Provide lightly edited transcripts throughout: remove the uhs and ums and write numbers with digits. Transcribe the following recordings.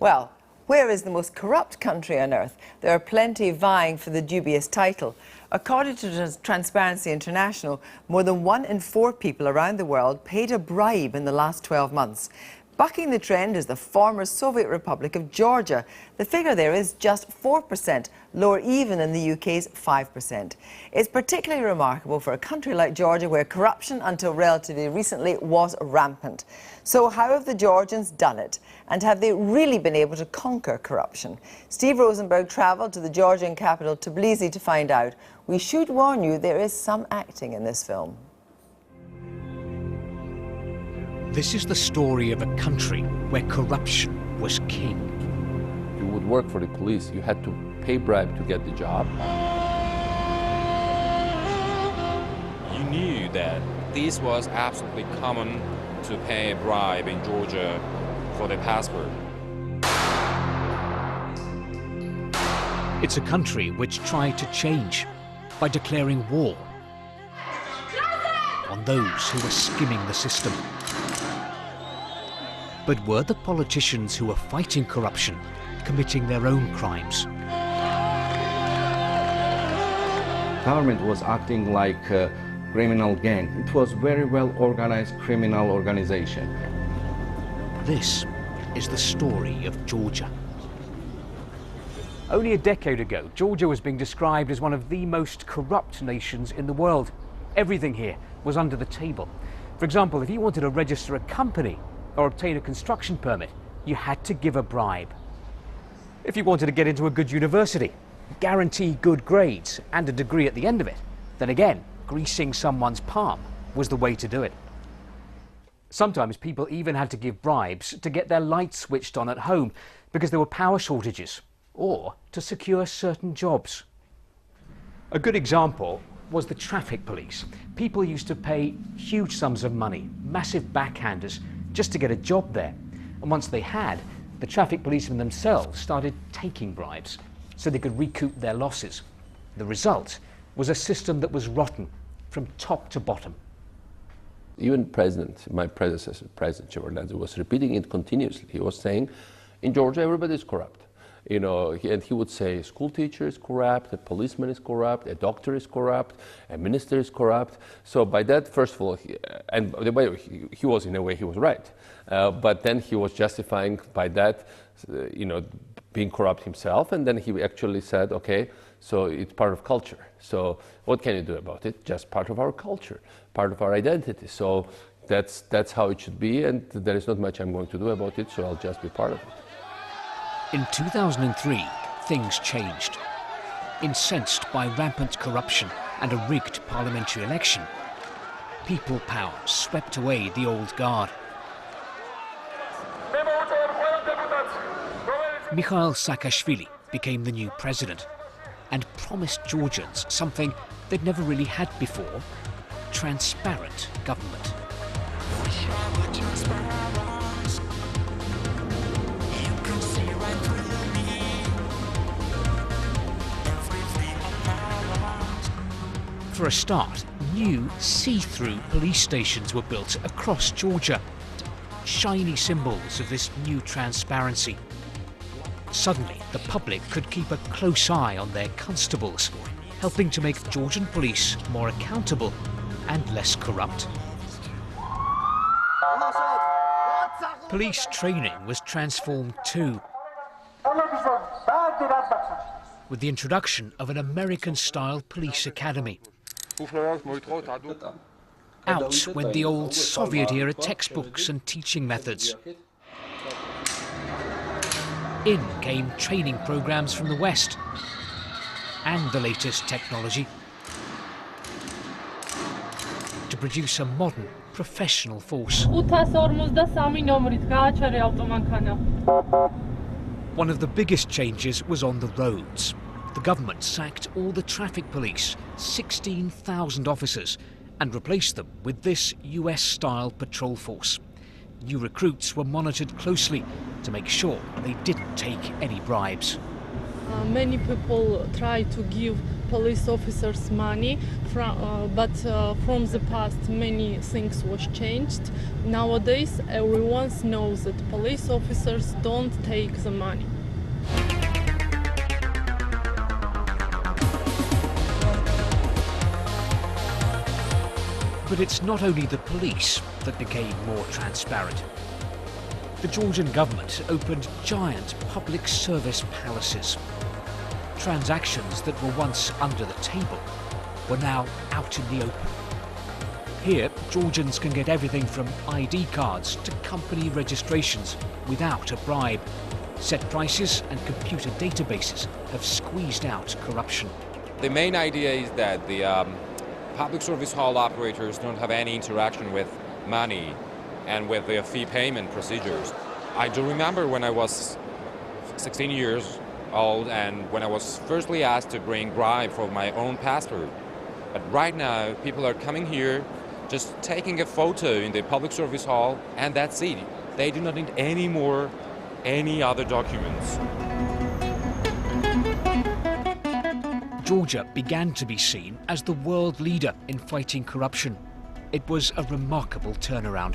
Well, where is the most corrupt country on earth? There are plenty vying for the dubious title. According to Transparency International, more than 1 in 4 people around the world paid a bribe in the last 12 months. Bucking the trend is the former Soviet Republic of Georgia. The figure there is just 4%, lower even than the UK's 5%. It's particularly remarkable for a country like Georgia, where corruption until relatively recently was rampant. So how have the Georgians done it? And have they really been able to conquer corruption? Steve Rosenberg travelled to the Georgian capital Tbilisi to find out. We should warn you, there is some acting in this film. This is the story of a country where corruption was king. You would work for the police, you had to pay bribe to get the job. You knew that this was absolutely common to pay a bribe in Georgia for their passport. It's a country which tried to change by declaring war on those who were skimming the system. But were the politicians who were fighting corruption committing their own crimes? Government was acting like a criminal gang. It was very well organized criminal organization. This is the story of Georgia. Only a decade ago, Georgia was being described as one of the most corrupt nations in the world. Everything here was under the table. For example, if you wanted to register a company or obtain a construction permit, you had to give a bribe. If you wanted to get into a good university, guarantee good grades and a degree at the end of it, then again, greasing someone's palm was the way to do it. Sometimes people even had to give bribes to get their lights switched on at home because there were power shortages, or to secure certain jobs. A good example was the traffic police. People used to pay huge sums of money, massive backhanders, just to get a job there. And once they had, the traffic policemen themselves started taking bribes so they could recoup their losses. The result was a system that was rotten from top to bottom. Even my predecessor, President Chevrolet, was repeating it continuously. He was saying, in Georgia, everybody is corrupt. You know, and he would say, school teacher is corrupt, a policeman is corrupt, a doctor is corrupt, a minister is corrupt. So by that, first of all, and by the way, he was, in a way, he was right. But then he was justifying by that, you know, being corrupt himself. And then he actually said, okay, so it's part of culture. So what can you do about it? Just part of our culture, part of our identity. So that's how it should be. And there is not much I'm going to do about it, so I'll just be part of it. In 2003, things changed. Incensed by rampant corruption and a rigged parliamentary election, people power swept away the old guard. Mikhail Saakashvili became the new president and promised Georgians something they'd never really had before: transparent government. For a start, new see-through police stations were built across Georgia, shiny symbols of this new transparency. Suddenly, the public could keep a close eye on their constables, helping to make Georgian police more accountable and less corrupt. Police training was transformed too, with the introduction of an American-style police academy. Out went the old Soviet-era textbooks and teaching methods. In came training programs from the West and the latest technology to produce a modern, professional force. One of the biggest changes was on the roads. The government sacked all the traffic police, 16,000 officers, and replaced them with this US-style patrol force. New recruits were monitored closely to make sure they didn't take any bribes. Many people try to give police officers money, but from the past many things was changed. Nowadays everyone knows that police officers don't take the money. But it's not only the police that became more transparent. The Georgian government opened giant public service palaces. Transactions that were once under the table were now out in the open. Here, Georgians can get everything from ID cards to company registrations without a bribe. Set prices and computer databases have squeezed out corruption. The main idea is that the public service hall operators don't have any interaction with money and with their fee payment procedures. I do remember when I was 16 years old and when I was firstly asked to bring bribe for my own passport. But right now, people are coming here, just taking a photo in the public service hall, and that's it. They do not need any other documents. Georgia began to be seen as the world leader in fighting corruption. It was a remarkable turnaround.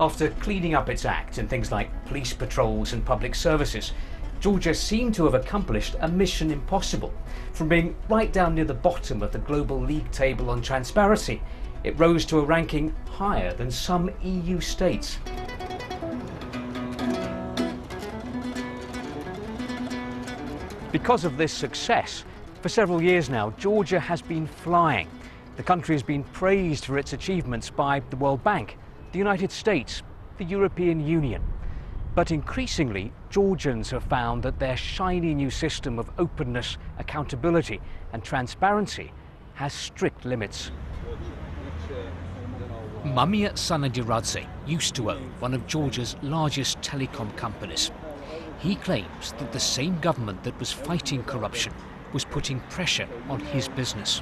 After cleaning up its act in things like police patrols and public services, Georgia seemed to have accomplished a mission impossible. From being right down near the bottom of the global league table on transparency, it rose to a ranking higher than some EU states. Because of this success, for several years now, Georgia has been flying. The country has been praised for its achievements by the World Bank, the United States, the European Union. But increasingly, Georgians have found that their shiny new system of openness, accountability and transparency has strict limits. Mamia Sanadiradze used to own one of Georgia's largest telecom companies. He claims that the same government that was fighting corruption was putting pressure on his business.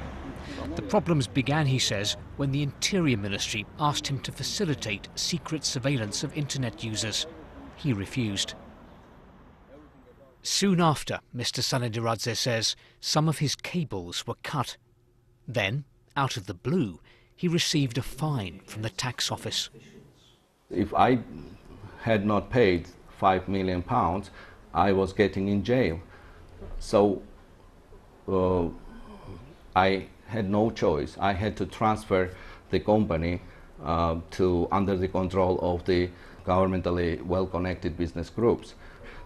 The problems began, he says, when the Interior Ministry asked him to facilitate secret surveillance of internet users. He refused. Soon after, Mr. Sanadiradze says, some of his cables were cut. Then, out of the blue, he received a fine from the tax office. If I had not paid £5 million, I was getting in jail. So I had no choice. I had to transfer the company to under the control of the governmentally well-connected business groups.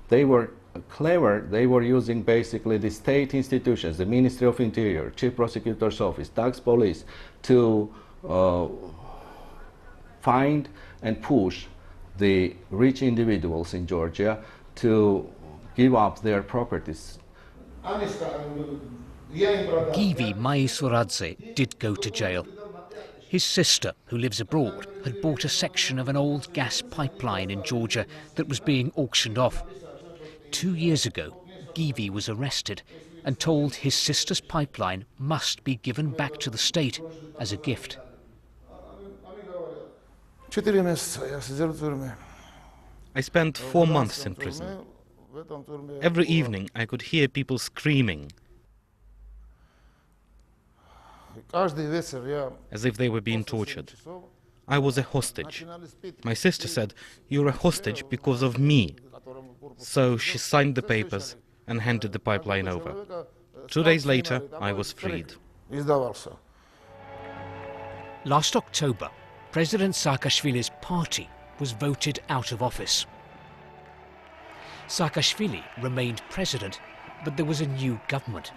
They were clever. They were using basically the state institutions, the Ministry of Interior, Chief Prosecutor's Office, tax police, to find and push the rich individuals in Georgia to give up their properties. Givi Maisuradze did go to jail. His sister, who lives abroad, had bought a section of an old gas pipeline in Georgia that was being auctioned off. 2 years ago, Givi was arrested and told his sister's pipeline must be given back to the state as a gift. I spent 4 months in prison. Every evening I could hear people screaming, as if they were being tortured. I was a hostage. My sister said, "You're a hostage because of me." So she signed the papers and handed the pipeline over. 2 days later, I was freed. Last October, President Saakashvili's party was voted out of office. Saakashvili remained president, but there was a new government.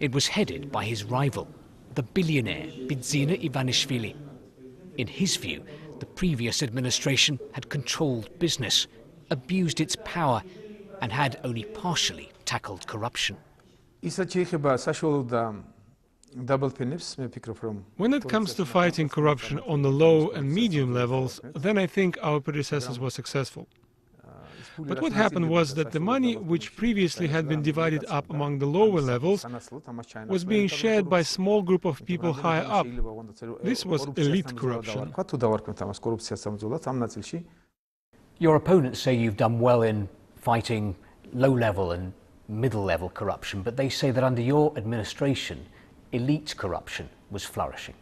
It was headed by his rival, the billionaire Bidzina Ivanishvili. In his view, the previous administration had controlled business, abused its power, and had only partially tackled corruption. When it comes to fighting corruption on the low and medium levels, then I think our predecessors were successful. But what happened was that the money, which previously had been divided up among the lower levels, was being shared by a small group of people higher up. This was elite corruption. Your opponents say you've done well in fighting low-level and middle-level corruption, but they say that under your administration, elite corruption was flourishing.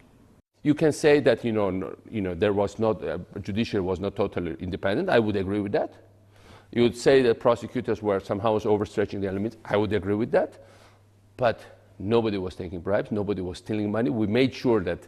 You can say that there was not judiciary was not totally independent. I would agree with that. You would say that prosecutors were somehow overstretching their limits. I would agree with that. But nobody was taking bribes. Nobody was stealing money. We made sure that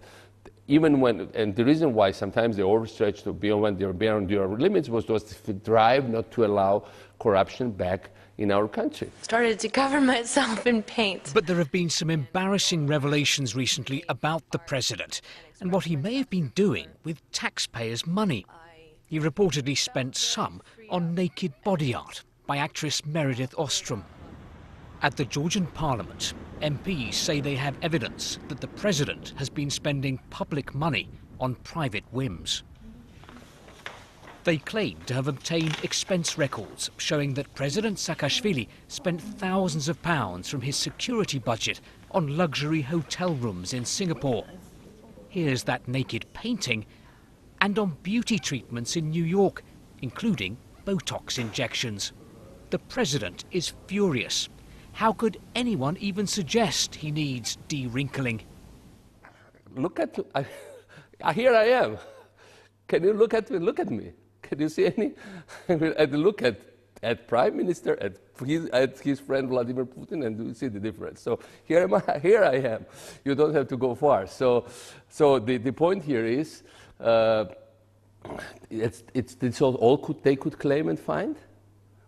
even when, and the reason why sometimes they overstretched beyond when they were beyond their limits was the drive not to allow corruption back in our country. Started to cover myself in paint. But there have been some embarrassing revelations recently about the president and what he may have been doing with taxpayers' money. He reportedly spent some on naked body art by actress Meredith Ostrom. At the Georgian parliament, MPs say they have evidence that the president has been spending public money on private whims. They claim to have obtained expense records showing that President Saakashvili spent thousands of pounds from his security budget on luxury hotel rooms in Singapore. Here's that naked painting, and on beauty treatments in New York, including Botox injections. The president is furious. How could anyone even suggest he needs de-wrinkling? Look at, here I am. Can you look at me? Look at me. Can you see any? Look at Prime Minister, at his friend Vladimir Putin, and you see the difference. So here I am. You don't have to go far. So the point here is, it's all they could claim and find.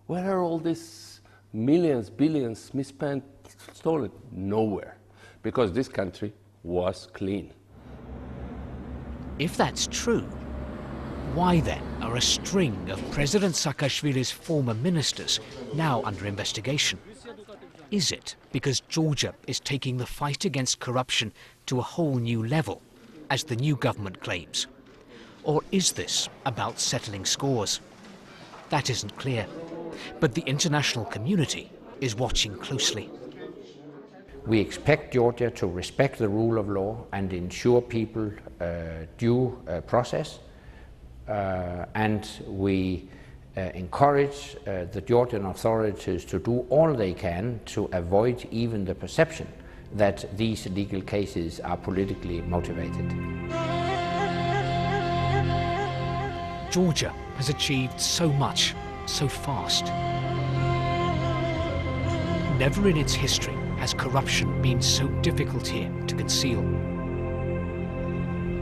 Where are all these millions, billions misspent, stolen? Nowhere, because this country was clean. If that's true, why then are a string of President Saakashvili's former ministers now under investigation? Is it because Georgia is taking the fight against corruption to a whole new level, as the new government claims? Or is this about settling scores? That isn't clear, but the international community is watching closely. We expect Georgia to respect the rule of law and ensure people due process. And we encourage the Georgian authorities to do all they can to avoid even the perception that these legal cases are politically motivated. Georgia has achieved so much, so fast. Never in its history has corruption been so difficult here to conceal.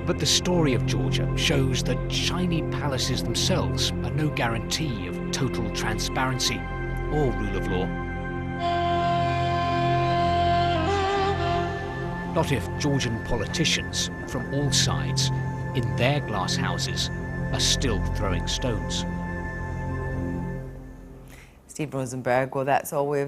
But the story of Georgia shows that shiny palaces themselves are no guarantee of total transparency or rule of law. Not if Georgian politicians from all sides, in their glass houses, are still throwing stones. Steve Rosenberg, well, that's all we have time